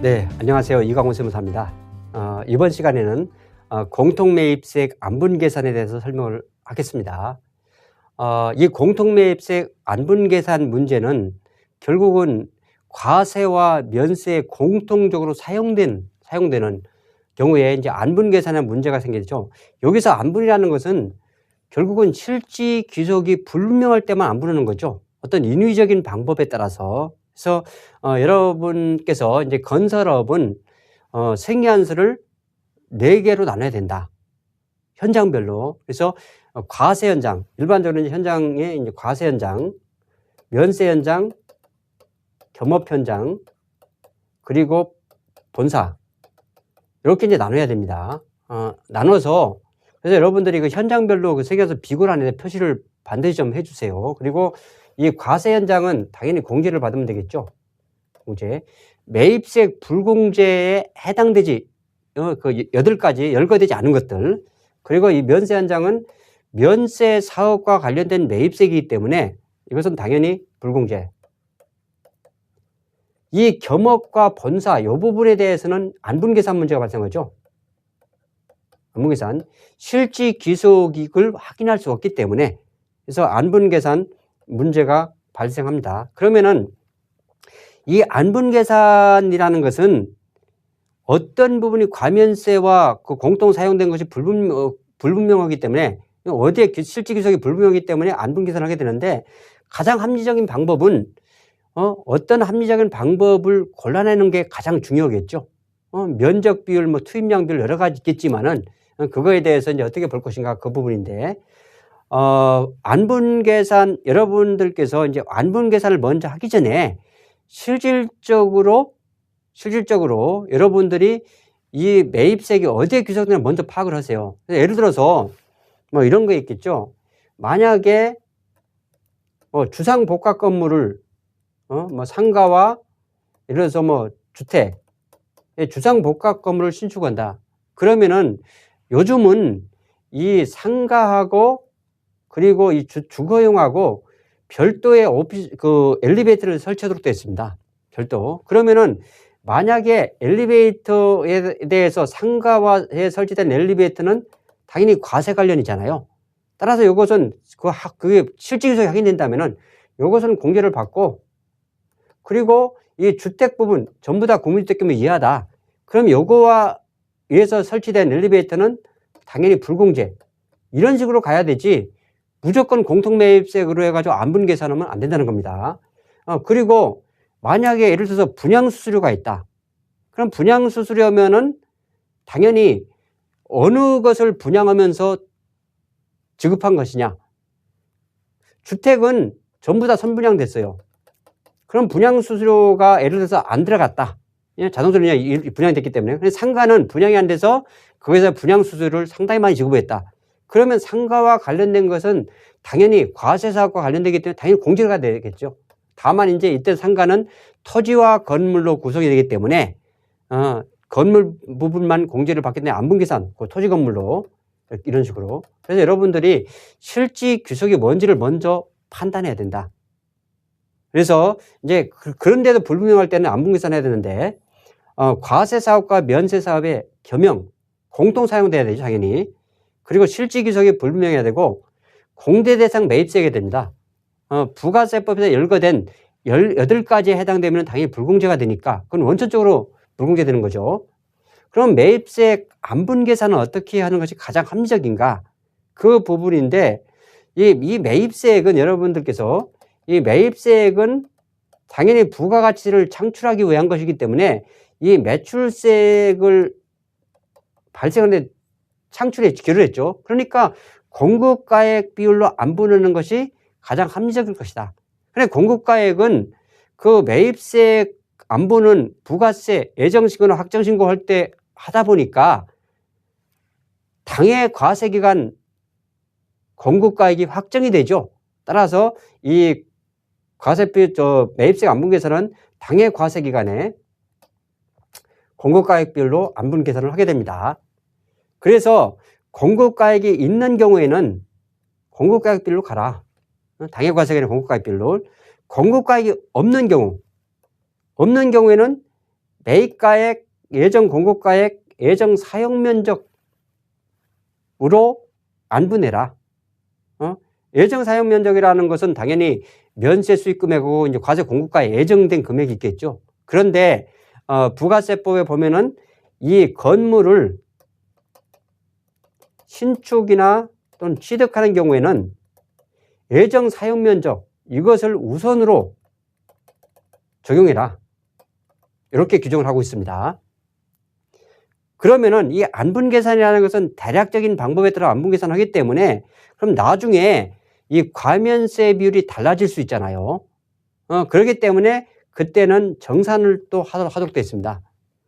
네, 안녕하세요. 이광훈 세무사입니다. 이번 시간에는 공통매입세액 안분계산에 대해서 설명을 하겠습니다. 이 공통매입세액 안분계산 문제는 결국은 과세와 면세에 공통적으로 사용되는 경우에 이제 안분계산에 문제가 생기죠. 여기서 안분이라는 것은 결국은 실지 귀속이 불분명할 때만 안분하는 거죠. 어떤 인위적인 방법에 따라서. 그래서 여러분께서 이제 건설업은 생계한수를 4개로 나눠야 된다. 현장별로. 그래서 과세 현장, 일반적으로 이제 현장에 이제 과세 현장, 면세 현장, 겸업 현장, 그리고 본사. 이렇게 이제 나눠야 됩니다. 나눠서 그래서 여러분들이 그 현장별로 그 새겨서 비고란에 표시를 반드시 좀 해주세요. 그리고 이 과세 현장은 당연히 공제를 받으면 되겠죠. 공제. 매입세액 불공제에 해당되지 그 8가지 열거되지 않은 것들. 그리고 이 면세 현장은 면세 사업과 관련된 매입세이기 때문에 이것은 당연히 불공제. 이 겸업과 본사 이 부분에 대해서는 안분계산 문제가 발생하죠. 안분계산 실지 귀속이익을 확인할 수 없기 때문에 그래서 안분계산 문제가 발생합니다. 그러면은 이 안분계산이라는 것은 어떤 부분이 과면세와 그 공통 사용된 것이 불분명하기 때문에 어디에 실지 귀속이 불분명하기 때문에 안분계산을 하게 되는데 가장 합리적인 방법은 어떤 합리적인 방법을 골라내는 게 가장 중요하겠죠. 면적 비율, 투입량 비율 여러 가지 있겠지만은 그거에 대해서 이제 어떻게 볼 것인가 그 부분인데 안분계산 여러분들께서 이제 안분계산을 먼저 하기 전에 실질적으로 여러분들이 이 매입세액이 어디에 귀속되나 먼저 파악을 하세요. 예를 들어서 이런 거 있겠죠. 만약에 주상복합 건물을 상가와 예를 들어서 주택 주상복합 건물을 신축한다. 그러면은 요즘은 이 상가하고 그리고 이 주거용하고 별도의 엘리베이터를 설치하도록 되어 있습니다. 별도. 그러면은 만약에 엘리베이터에 대해서 상가에 설치된 엘리베이터는 당연히 과세 관련이잖아요. 따라서 이것은 그게 실질적으로 확인된다면은 이것은 공제를 받고 그리고 이 주택 부분 전부 다 국민주택금이 이하다. 그럼 요거와 위에서 설치된 엘리베이터는 당연히 불공제. 이런 식으로 가야 되지 무조건 공통매입세액으로 해가지고 안분계산하면 안 된다는 겁니다. 그리고 만약에 예를 들어서 분양수수료가 있다. 그럼 분양수수료면은 당연히 어느 것을 분양하면서 지급한 것이냐. 주택은 전부 다 선분양됐어요. 그럼 분양수수료가 예를 들어서 안 들어갔다. 자동차로 그냥 분양됐기 때문에. 근데 상가는 분양이 안 돼서 거기서 분양수수료를 상당히 많이 지급했다. 그러면 상가와 관련된 것은 당연히 과세사업과 관련되기 때문에 당연히 공제가 되겠죠. 다만 이제 이때 상가는 토지와 건물로 구성이 되기 때문에 건물 부분만 공제를 받기 때문에 안분계산, 그 토지 건물로 이런 식으로. 그래서 여러분들이 실지 귀속이 뭔지를 먼저 판단해야 된다. 그래서 이제 그런데도 불분명할 때는 안분계산 해야 되는데 과세사업과 면세사업의 겸용, 공통 사용돼야 되죠, 당연히. 그리고 실지 귀속이 불분명해야 되고 공대 대상 매입세액이 됩니다. 부가세법에서 열거된 18가지에 해당되면 당연히 불공제가 되니까 그건 원천적으로 불공제되는 거죠. 그럼 매입세액 안분계산은 어떻게 하는 것이 가장 합리적인가? 그 부분인데 이 매입세액은 여러분들께서 이 매입세액은 당연히 부가가치를 창출하기 위한 것이기 때문에 이 매출세액을 발생하는데 창출에 기여를 했죠. 그러니까 공급가액 비율로 안분하는 것이 가장 합리적일 것이다. 그런데 공급가액은 그 매입세액 안분은 부가세, 예정신고나 확정신고 할 때 하다 보니까 당해 과세기간 공급가액이 확정이 되죠. 따라서 이 매입세액 안분계산은 당해 과세기간에 공급가액 비율로 안분계산을 하게 됩니다. 그래서 공급가액이 있는 경우에는 공급가액 비율로 가라. 당해 과세기간의 공급가액 비율로. 공급가액이 없는 경우에는 매입가액, 예정 공급가액, 예정 사용면적으로 안분해라. 예정 사용면적이라는 것은 당연히 면세 수익금액하고 이제 과세 공급가에 예정된 금액이 있겠죠. 그런데 부가세법에 보면은 이 건물을 신축이나 또는 취득하는 경우에는 예정 사용면적 이것을 우선으로 적용해라. 이렇게 규정을 하고 있습니다. 그러면은 이 안분계산이라는 것은 대략적인 방법에 따라 안분계산하기 때문에 그럼 나중에 이 과면세 비율이 달라질 수 있잖아요. 그렇기 때문에 그때는 정산을 또 하도록 되어 있습니다.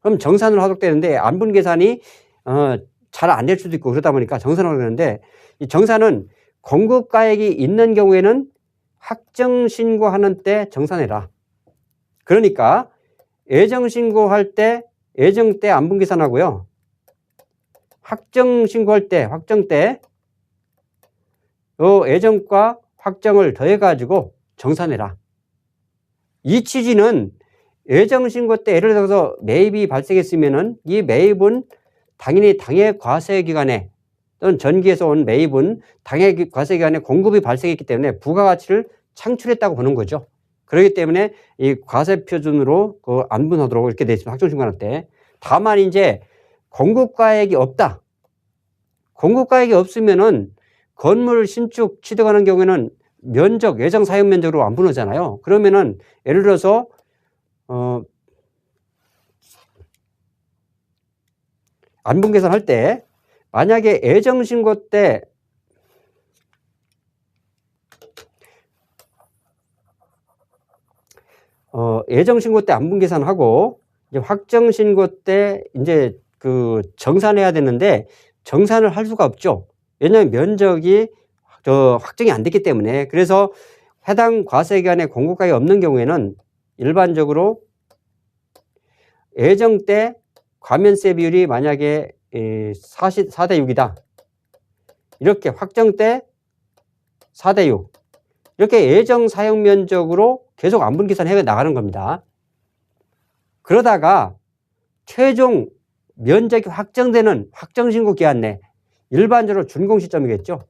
그럼 정산으로 하도록 되는데 안분계산이 잘 안 될 수도 있고 그러다 보니까 정산을 하는데 이 정산은 공급가액이 있는 경우에는 확정신고하는 때 정산해라. 그러니까 예정신고할 때 예정 때 안분계산하고요. 확정신고할 때 확정 때 예정과 확정을 더해가지고 정산해라. 이 취지는 예정신고 때 예를 들어서 매입이 발생했으면은 이 매입은 당연히 당해과세기간에 또는 전기에서 온 매입은 당해과세기간에 공급이 발생했기 때문에 부가가치를 창출했다고 보는 거죠. 그렇기 때문에 이 과세표준으로 안분하도록 이렇게 되어 있습니다. 확정신고할 때. 다만 이제 공급가액이 없다. 공급가액이 없으면은 건물 신축 취득하는 경우에는 면적, 예정 사용 면적으로 안분하잖아요. 그러면은 예를 들어서 안분계산할 때 만약에 예정신고 때 예정신고 때 안분계산하고 이제 확정신고 때 이제 정산해야 되는데 정산을 할 수가 없죠. 왜냐하면 면적이 확정이 안 됐기 때문에. 그래서 해당 과세기간에 공급가액이 없는 경우에는 일반적으로 예정 때 과면세 비율이 만약에 4대 6이다. 이렇게 확정 때 4대 6. 이렇게 예정 사용 면적으로 계속 안분계산 해 나가는 겁니다. 그러다가 최종 면적이 확정되는 확정신고 기한 내 일반적으로 준공 시점이겠죠.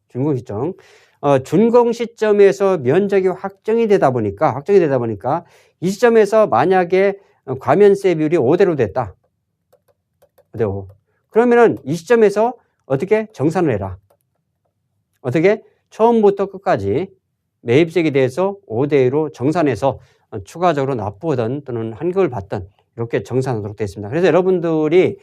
준공 시점. 준공 시점에서 면적이 확정이 되다 보니까 이 시점에서 만약에 과면세 비율이 5대로 됐다. 5대 5. 그러면은 이 시점에서 어떻게 정산을 해라. 어떻게? 처음부터 끝까지 매입세에 대해서 5대 2로 정산해서 추가적으로 납부하든 또는 환급을 받든 이렇게 정산하도록 되어 있습니다. 그래서 여러분들이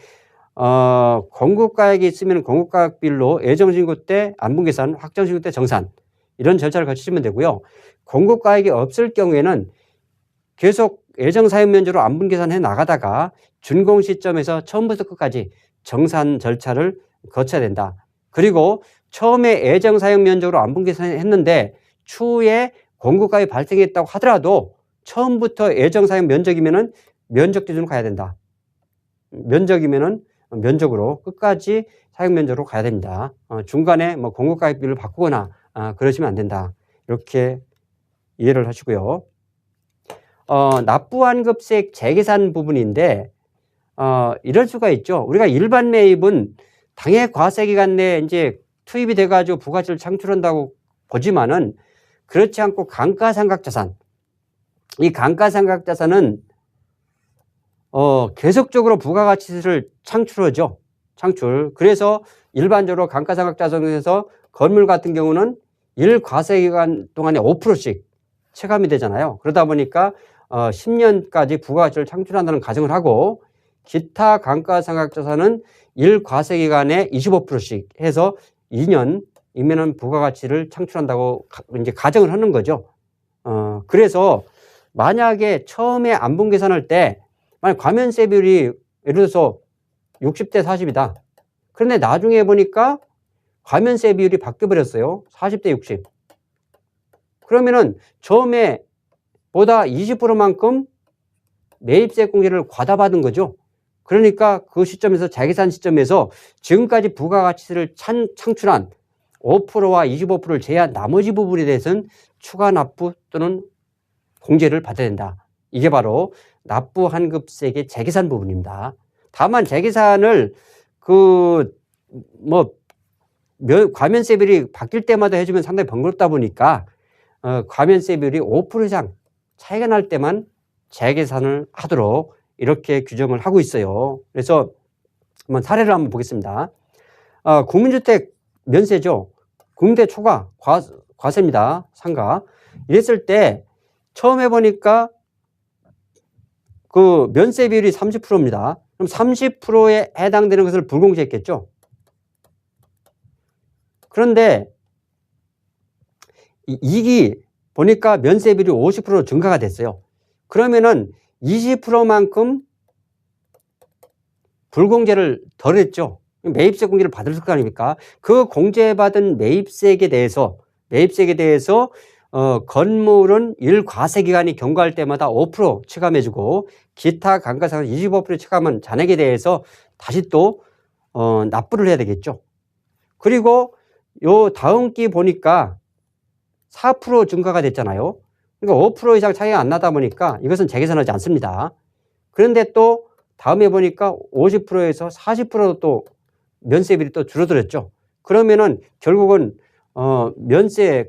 공급가액이 있으면 공급가액 비율로 예정신고 때 안분계산, 확정신고 때 정산 이런 절차를 거치시면 되고요. 공급가액이 없을 경우에는 계속 예정사용면적으로 안분계산해 나가다가 준공 시점에서 처음부터 끝까지 정산 절차를 거쳐야 된다. 그리고 처음에 예정사용면적으로 안분계산했는데 추후에 공급가액이 발생했다고 하더라도 처음부터 예정사용 면적이면은 면적 기준으로 가야 된다. 면적이면은 면적으로 끝까지 사용 면적으로 가야 됩니다. 중간에 뭐 공급가액 비율을 바꾸거나 그러시면 안 된다. 이렇게 이해를 하시고요. 납부환급세액 재계산 부분인데 이럴 수가 있죠. 우리가 일반 매입은 당해과세기간 내에 이제 투입이 돼가지고 부가치를 창출한다고 보지만은 그렇지 않고 감가상각자산, 이 감가상각자산은 계속적으로 부가가치를 창출하죠. 그래서 일반적으로 감가상각자산에서 건물 같은 경우는 1과세기간 동안에 5%씩 체감이 되잖아요. 그러다 보니까 10년까지 부가가치를 창출한다는 가정을 하고 기타 감가상각자산은 1과세기간에 25%씩 해서 2년이면은 부가가치를 창출한다고 이제 가정을 하는 거죠. 그래서 만약에 처음에 안분계산할 때 만약 과면세 비율이 예를 들어서 60대 40이다. 그런데 나중에 보니까 과면세 비율이 바뀌어 버렸어요. 40대 60. 그러면은 처음에 보다 20%만큼 매입세 공제를 과다받은 거죠. 그러니까 그 시점에서 재계산 시점에서 지금까지 부가가치를 창출한 5%와 25%를 제외한 나머지 부분에 대해서는 추가 납부 또는 공제를 받아야 된다. 이게 바로 납부환급세액의 재계산 부분입니다. 다만 재계산을 과면세 비율이 바뀔 때마다 해주면 상당히 번거롭다 보니까 과면세 비율이 5% 이상 차이가 날 때만 재계산을 하도록 이렇게 규정을 하고 있어요. 그래서 한번 사례를 한번 보겠습니다. 국민주택 면세죠. 국민주택 초과 과세입니다. 상가. 이랬을 때 처음 해보니까 그 면세 비율이 30%입니다. 그럼 30%에 해당되는 것을 불공제했겠죠. 그런데 이익이 보니까 면세 비율이 50% 증가가 됐어요. 그러면은 20%만큼 불공제를 덜 했죠. 매입세 공제를 받을 거 아닙니까? 그 공제받은 매입세액에 대해서 건물은 일과세 기간이 경과할 때마다 5% 체감해주고 기타 감가상각 25% 체감한 잔액에 대해서 다시 또 납부를 해야 되겠죠. 그리고 요 다음 기 보니까 4% 증가가 됐잖아요. 그러니까 5% 이상 차이가 안 나다 보니까 이것은 재계산하지 않습니다. 그런데 또 다음에 보니까 50%에서 40%로 또 면세비율이 또 줄어들었죠. 그러면은 결국은 면세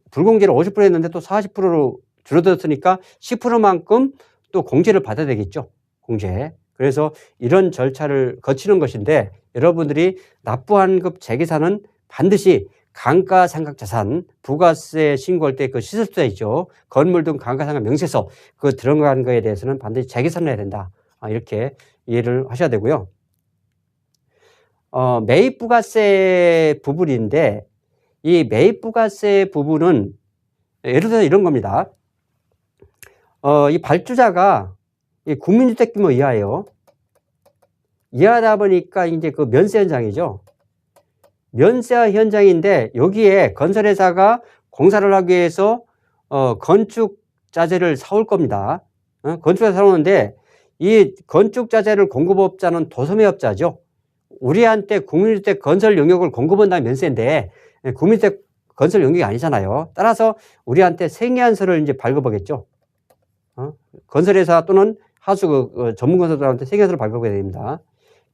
불공제를 50% 했는데 또 40%로 줄어들었으니까 10%만큼 또 공제를 받아야 되겠죠. 공제. 그래서 이런 절차를 거치는 것인데 여러분들이 납부환급 재계산은 반드시 감가상각자산 부가세 신고할 때 그 시설투자 있죠. 건물 등 감가상각 명세서 들어간 거에 대해서는 반드시 재계산을 해야 된다. 이렇게 이해를 하셔야 되고요. 매입부가세 부분인데 이 매입부가세 부분은 예를 들어서 이런 겁니다. 이 발주자가 이 국민주택 규모 이하예요. 이하다 보니까 이제 그 면세 현장이죠. 면세 현장인데 여기에 건설회사가 공사를 하기 위해서 건축 자재를 사올 겁니다. 건축자를 사오는데 이 건축 자재를 공급업자는 도소매업자죠. 우리한테 국민주택 건설 용역을 공급한다는 면세인데 국민주택 건설 용역이 아니잖아요. 따라서 우리한테 생계한서를 이제 발급하겠죠. 건설회사 또는 하수 전문건설들한테 생계한서를 발급해야 됩니다.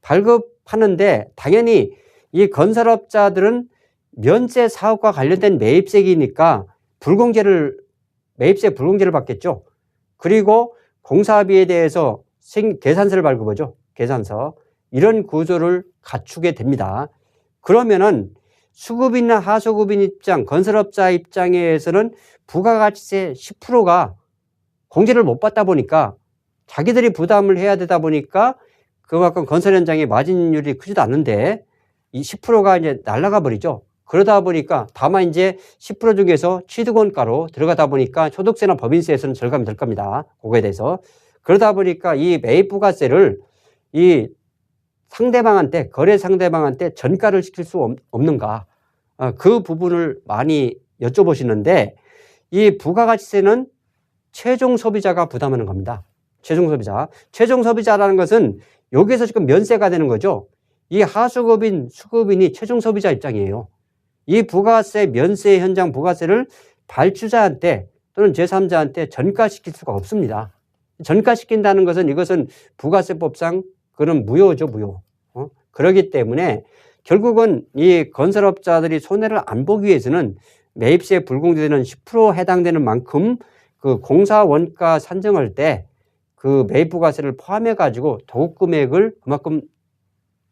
발급하는데 당연히 이 건설업자들은 면세 사업과 관련된 매입세이니까 매입세 불공제를 받겠죠. 그리고 공사비에 대해서 계산서를 발급하죠. 계산서. 이런 구조를 갖추게 됩니다. 그러면은 수급인이나 하수급인 입장, 건설업자 입장에서는 부가가치세 10%가 공제를 못 받다 보니까 자기들이 부담을 해야 되다 보니까 그만큼 건설 현장의 마진율이 크지도 않는데 이 10%가 이제 날아가 버리죠. 그러다 보니까 다만 이제 10% 중에서 취득원가로 들어가다 보니까 소득세나 법인세에서는 절감이 될 겁니다. 그거에 대해서. 그러다 보니까 이 매입부가세를 이 상대방한테, 거래 상대방한테 전가를 시킬 수 없는가. 그 부분을 많이 여쭤보시는데 이 부가가치세는 최종 소비자가 부담하는 겁니다. 최종 소비자. 최종 소비자라는 것은 여기에서 지금 면세가 되는 거죠. 이 하수급인, 수급인이 최종 소비자 입장이에요. 이 부가세, 면세 현장 부가세를 발주자한테 또는 제3자한테 전가시킬 수가 없습니다. 전가시킨다는 것은 이것은 부가세법상 그건 무효죠, 무효. 그렇기 때문에 결국은 이 건설업자들이 손해를 안 보기 위해서는 매입세 불공제되는 10% 해당되는 만큼 그 공사 원가 산정할 때 그 매입부가세를 포함해 가지고 도급 금액을 그만큼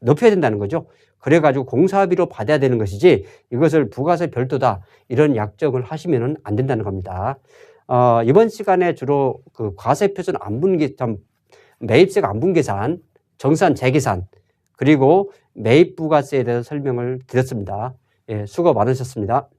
높여야 된다는 거죠. 그래 가지고 공사비로 받아야 되는 것이지 이것을 부가세 별도다 이런 약정을 하시면은 안 된다는 겁니다. 이번 시간에 주로 그 과세표준 안분계산, 매입세가 안분계산, 정산 재계산 그리고 매입부가세에 대해서 설명을 드렸습니다. 예, 수고 많으셨습니다.